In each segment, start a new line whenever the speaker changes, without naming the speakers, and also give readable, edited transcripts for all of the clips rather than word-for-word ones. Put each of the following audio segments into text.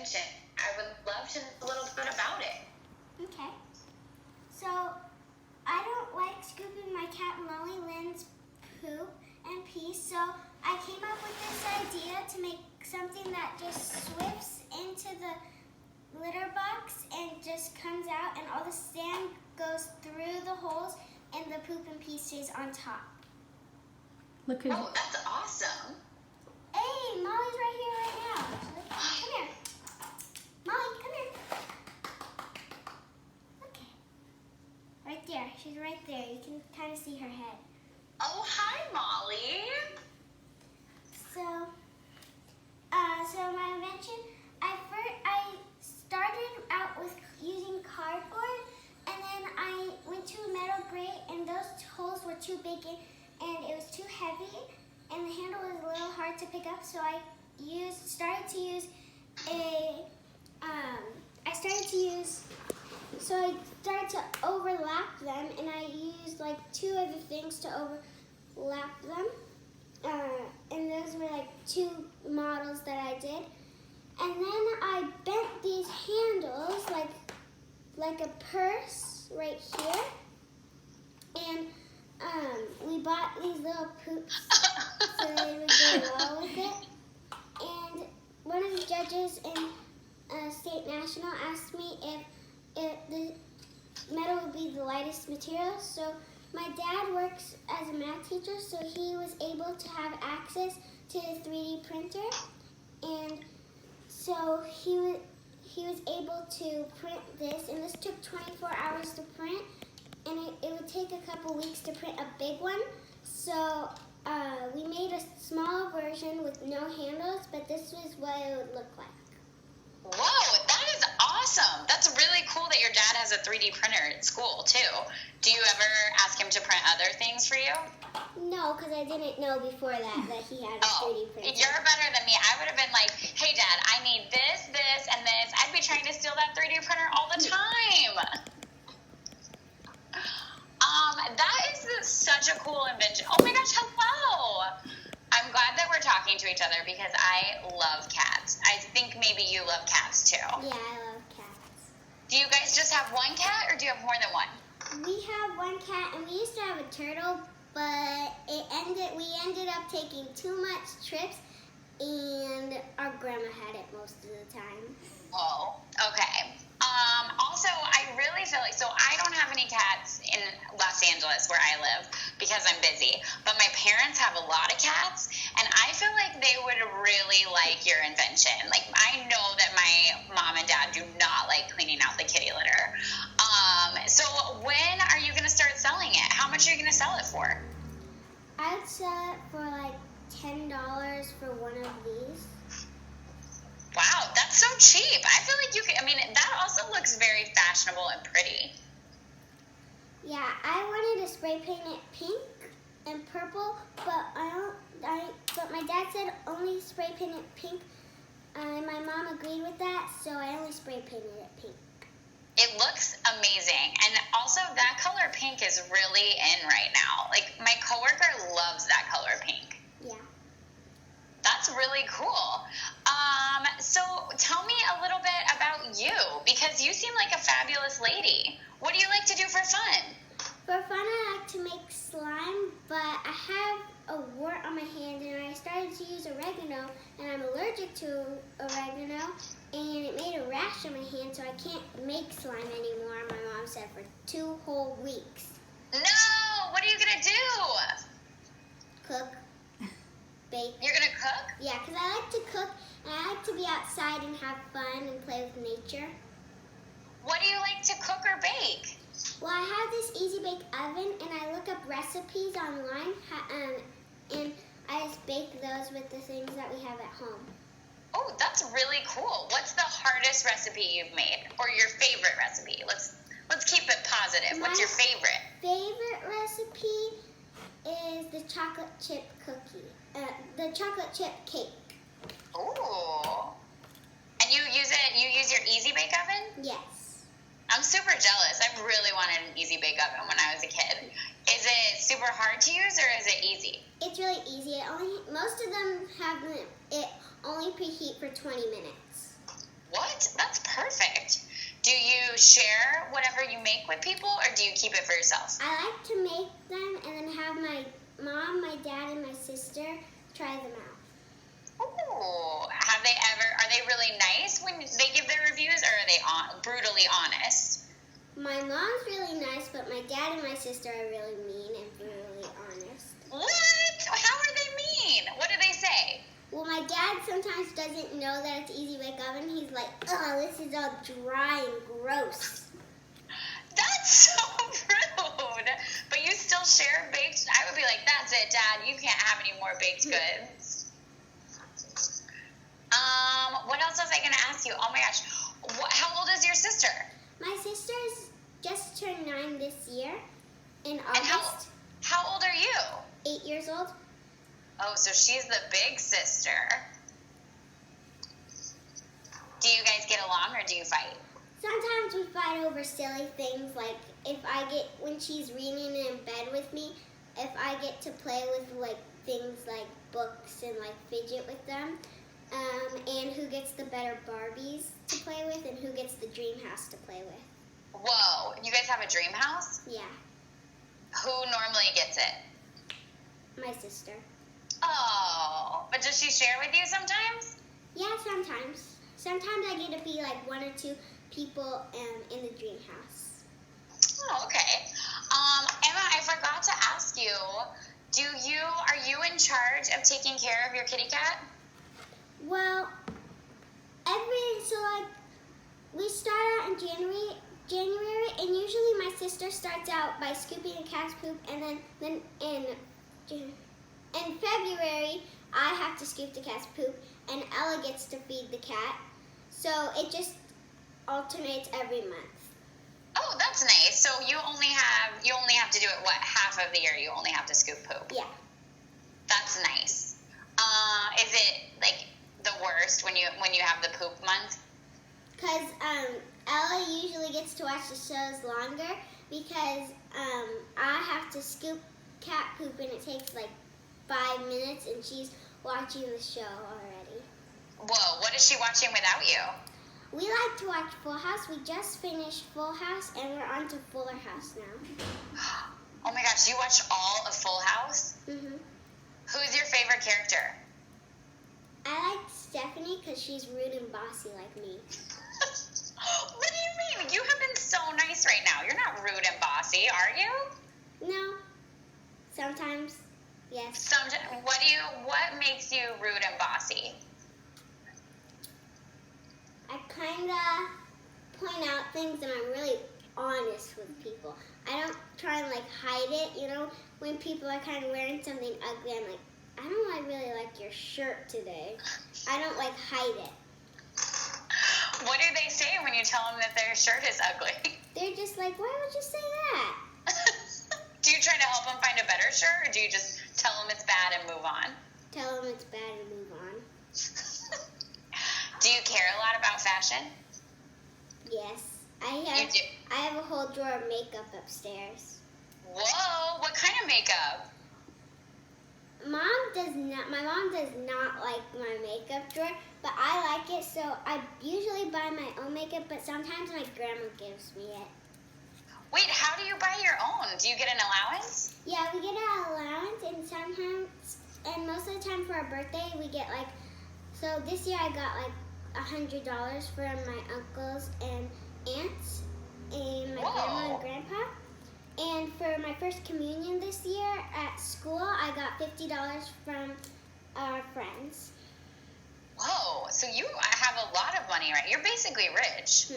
invention. I would love to know a little bit about it.
Okay. So, I don't like scooping my cat Molly Lynn's poop and pee, so I came up with this idea to make something that just swifts into the litter box and just comes out, and all the sand goes through the holes and the poop and pee stays on top.
Look who's...
Oh, that's awesome.
Hey, Molly's right here right now. Come here. Molly, come here. Okay. Right there. She's right there. You can kind of see her head.
Oh, hi, Molly.
So my invention, I started out with using cardboard, and then I went to a metal grate, and those holes were too big, and it was too heavy, and the handle was a little hard to pick up, so I started to overlap them, and I used like two other things to overlap them. And those were like two models that I did. And then I bent these handles like a purse right here. And we bought these little poops so they would go well with it. And one of the judges in State National asked me if the metal would be the lightest material. So my dad works as a math teacher, so he was able to have access to a 3D printer, and so he was able to print this, and this took 24 hours to print, and it would take a couple weeks to print a big one. So we made a small version with no handles, but this was what it would look like.
Whoa, that is awesome. That's really cool that your dad has a 3D printer at school, too. Do you ever ask him to print other things for you?
No, because I didn't know before that he had a 3D printer.
You're better than me. I would have been like, hey, Dad, I need this, this, and this. I'd be trying to steal that 3D printer all the time. That is such a cool invention. Oh, my gosh, hello. I'm glad that we're talking to each other because I love cats. I think maybe you love cats, too.
Yeah, I love cats.
Do you guys just have one cat, or do you have more than one?
We have one cat, and we used to have a turtle, but we ended up taking too much trips, and our grandma had it most of the time.
Oh, okay. Also, I really feel like, so I don't have any cats in Los Angeles where I live because I'm busy, but my parents have a lot of cats, and I feel like they would really like your invention. Like, I know that my mom and dad do not like cleaning out the kitty litter. So when are you going to start selling it? How much are you going to sell it for?
I'd sell it for like $10 for one of these.
Wow, that's so cheap. I feel like you could, I mean, that also looks very fashionable and pretty.
Yeah, I wanted to spray paint it pink and purple, but but my dad said only spray paint it pink, and my mom agreed with that, so I only spray painted it pink.
It looks amazing, and also that color pink is really in right now. Like, my coworker loves that color pink.
Yeah.
That's really cool. So tell me a little bit about you, because you seem like a fabulous lady. What do you like to do for fun?
For fun, I like to make slime, but I have a wart on my hand, and I started to use oregano, and I'm allergic to oregano, and it made a rash on my hand, so I can't make slime anymore, my mom said, for 2 whole weeks.
No! What are you going to do?
Cook. Bake.
You're going to cook?
Yeah, because I like to cook, and I like to be outside and have fun and play with nature.
What do you like to cook or bake?
Well, I have this Easy Bake Oven, and I look up recipes online, and I just bake those with the things that we have at home.
Oh, that's really cool. What's the hardest recipe you've made, or your favorite recipe? Let's keep it positive. What's your favorite?
Favorite recipe is the chocolate chip cookie, the chocolate chip cake.
Ooh. And you use your Easy Bake Oven?
Yes.
I'm super jealous. I really wanted an Easy Bake Oven when I was a kid. Is it super hard to use, or is it easy?
It's really easy. Most of them have it only preheat for 20 minutes.
Whoa, you make with people, or do you keep it for yourself?
I like to make them and then have my mom, my dad, and my sister try them out.
Ooh, are they really nice when they give their reviews, or are they brutally honest?
My mom's really nice, but my dad and my sister are really mean and brutally honest.
What? How are they mean? What do they say?
Well, my dad sometimes doesn't know that it's easy bake oven. He's like, oh, this is all dry and gross.
That's so rude. But you still share baked? I would be like, that's it, Dad. You can't have any more baked goods. What else was I going to ask you? Oh my gosh. How old is your sister?
My sister's just turned 9 this year in
And
August.
how old are you?
8 years old.
Oh, so she's the big sister. Do you guys get along, or do you fight?
Sometimes we fight over silly things, like when she's reading in bed with me, if I get to play with like things like books and like fidget with them, and who gets the better Barbies to play with and who gets the dream house to play with.
Whoa, you guys have a dream house?
Yeah,
Who normally gets it?
my sister.
Oh, but does she share with you sometimes?
Yeah, sometimes. Sometimes I get to be like 1 or 2 people in the dream house.
Oh, okay. Emma, I forgot to ask you, are you in charge of taking care of your kitty cat?
Well, we start out in January, and usually my sister starts out by scooping a cat's poop, and then in February I have to scoop the cat's poop, and Ella gets to feed the cat. So it just alternates every month.
Oh, that's nice. So you only have to do it half of the year? You only have to scoop poop.
Yeah.
That's nice. Is it like the worst when you have the poop month?
Because Ella usually gets to watch the shows longer because I have to scoop cat poop and it takes like 5 minutes, and she's watching the show already.
Whoa, what is she watching without you?
We like to watch Full House. We just finished Full House, and we're on to Fuller House now.
Oh my gosh, you watched all of Full House?
Mm-hmm.
Who's your favorite character?
I like Stephanie because she's rude and bossy like me.
What do you mean? You have been so nice right now. You're not rude and bossy, are you?
No. Sometimes, yes.
What makes you rude and bossy?
I kind of point out things, and I'm really honest with people. I don't try and like hide it. You know, when people are kind of wearing something ugly, I'm like, I don't really like your shirt today. I don't like hide it.
What do they say when you tell them that their shirt is ugly?
They're just like, why would you say that?
Do you try to help them find a better shirt, or do you just tell them it's bad and move on?
Tell them it's bad and move on.
Do you care a lot about fashion?
Yes.
You do?
I have a whole drawer of makeup upstairs.
Whoa, what kind of makeup?
My mom does not like my makeup drawer, but I like it, so I usually buy my own makeup, but sometimes my grandma gives me it.
Wait, how do you buy your own? Do you get an allowance?
Yeah, we get an allowance, and most of the time for our birthday, we get like, so this year I got like $100 from my uncles and aunts and my grandma and grandpa. And for my first communion this year at school, I got $50 from our friends.
Whoa, so you have a lot of money, right? You're basically rich.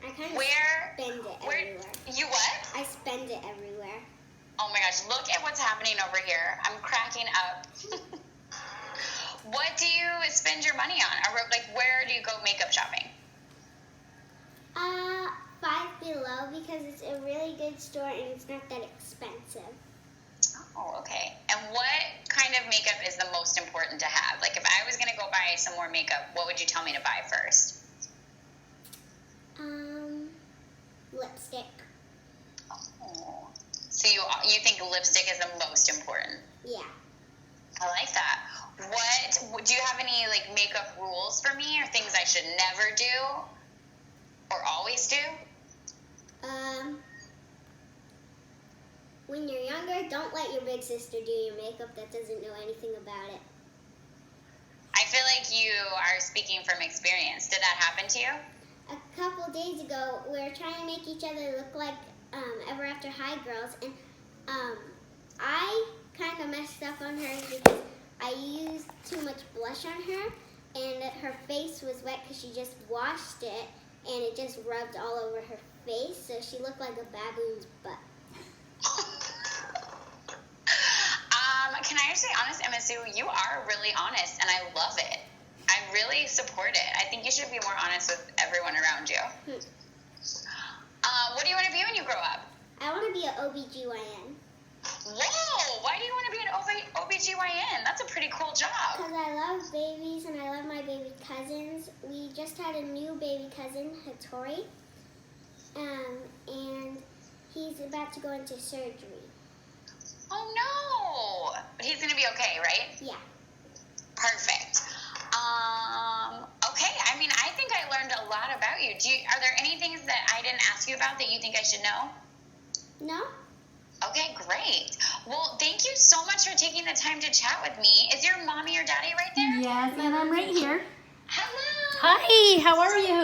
I kind of spend it everywhere.
You what?
I spend it everywhere.
Oh my gosh, look at what's happening over here. I'm cracking up. What do you spend your money on? Or like, where do you go makeup shopping?
Five Below, because it's a really good store and it's not that expensive.
Oh, okay. And what kind of makeup is the most important to have? Like, if I was going to go buy some more makeup, what would you tell me to buy first?
Lipstick.
Oh. So you think lipstick is the most important?
Yeah.
I like that. Do you have any like makeup rules for me, or things I should never do or always do?
When you're younger, don't let your big sister do your makeup that doesn't know anything about it.
I feel like you are speaking from experience. Did that happen to you?
A couple days ago, we were trying to make each other look like Ever After High girls, and I kind of messed up on hers because I used too much blush on her, and her face was wet because she just washed it, and it just rubbed all over her face, so she looked like a baboon's butt.
Can I just say, honest, Emma Sue, you are really honest, and I love it. I really support it. I think you should be more honest with everyone around you. What do you want to be when you grow up?
I want to be an OBGYN.
Whoa! Why do you want to be an OBGYN? That's a pretty cool job.
Because I love babies and I love my baby cousins. We just had a new baby cousin, Hattori, and he's about to go into surgery.
Oh no! But he's gonna be okay, right?
Yeah.
Perfect. Okay. I mean, I think I learned a lot about you. Are there any things that I didn't ask you about that you think I should know?
No.
Okay, great. Well, thank you so much for taking the time to chat with me. Is your mommy or daddy right there?
Yes, and I'm right here.
Hello.
Hi, how are you?